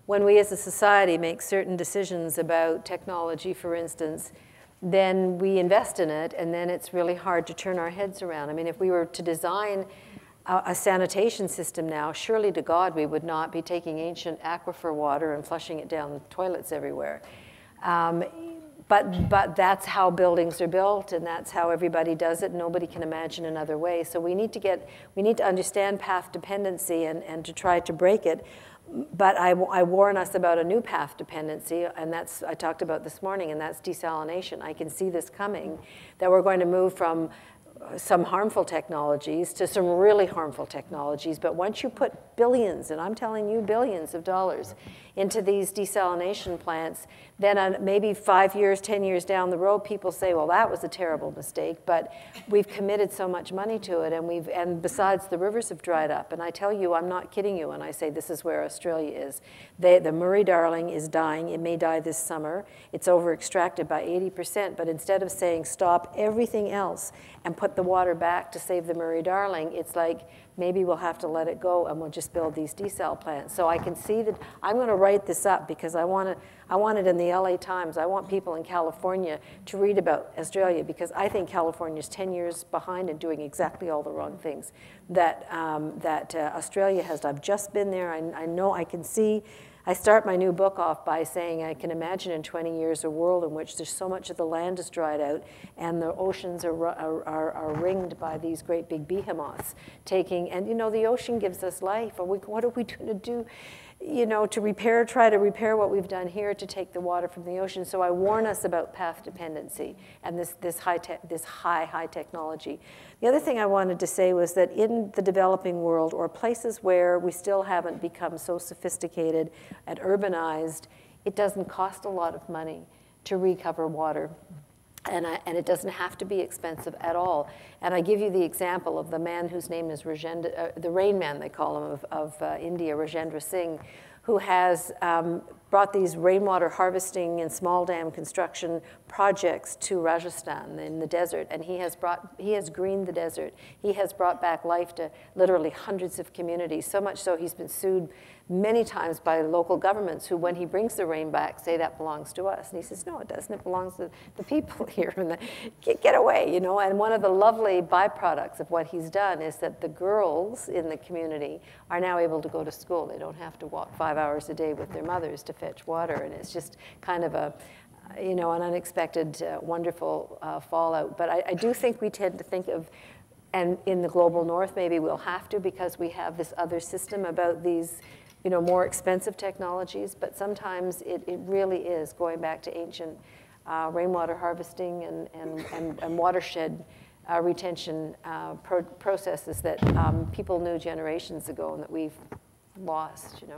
when we as a society make certain decisions about technology, for instance, then we invest in it, and then it's really hard to turn our heads around. I mean, if we were to design a sanitation system now, surely to God we would not be taking ancient aquifer water and flushing it down toilets everywhere. But that's how buildings are built, and that's how everybody does it. Nobody can imagine another way. So we need to understand path dependency and to try to break it. But I warn us about a new path dependency, and that's, I talked about this morning, and that's desalination. I can see this coming, that we're going to move from some harmful technologies to some really harmful technologies. But once you put billions, and I'm telling you billions of dollars, into these desalination plants, then maybe 5 years, 10 years down the road, people say, well, that was a terrible mistake, but we've committed so much money to it, and besides, the rivers have dried up. And I tell you, I'm not kidding you when I say this is where Australia is. The Murray-Darling is dying. It may die this summer. It's over-extracted by 80%, but instead of saying stop everything else and put the water back to save the Murray-Darling, it's like, maybe we'll have to let it go and we'll just build these desal plants. So I can see that I'm going to write this up because I want it in the LA Times. I want people in California to read about Australia because I think California's 10 years behind and doing exactly all the wrong things that Australia has. I've just been there. I know I can see. I start my new book off by saying I can imagine in 20 years a world in which there's so much of the land is dried out and the oceans are ringed by these great big behemoths taking, and you know, the ocean gives us life. What are we going to do, you know, to try to repair what we've done here to take the water from the ocean? So I warn us about path dependency and this high technology. The other thing I wanted to say was that in the developing world, or places where we still haven't become so sophisticated and urbanized, it doesn't cost a lot of money to recover water. And it doesn't have to be expensive at all. And I give you the example of the man whose name is the Rainman, they call him, of India, Rajendra Singh, who has brought these rainwater harvesting and small dam construction projects to Rajasthan in the desert, and he has greened the desert. He has brought back life to literally hundreds of communities, so much so he's been sued many times by local governments who, when he brings the rain back, say that belongs to us. And he says, no, it doesn't. It belongs to the people here. And get away, you know. And one of the lovely byproducts of what he's done is that the girls in the community are now able to go to school. They don't have to walk 5 hours a day with their mothers to fetch water. And it's just kind of a, you know, an unexpected, wonderful fallout. But I do think we tend to think of, and in the global north, maybe we'll have to, because we have this other system about these, you know, more expensive technologies, but sometimes it really is going back to ancient rainwater harvesting and watershed retention processes that people knew generations ago and that we've lost, you know.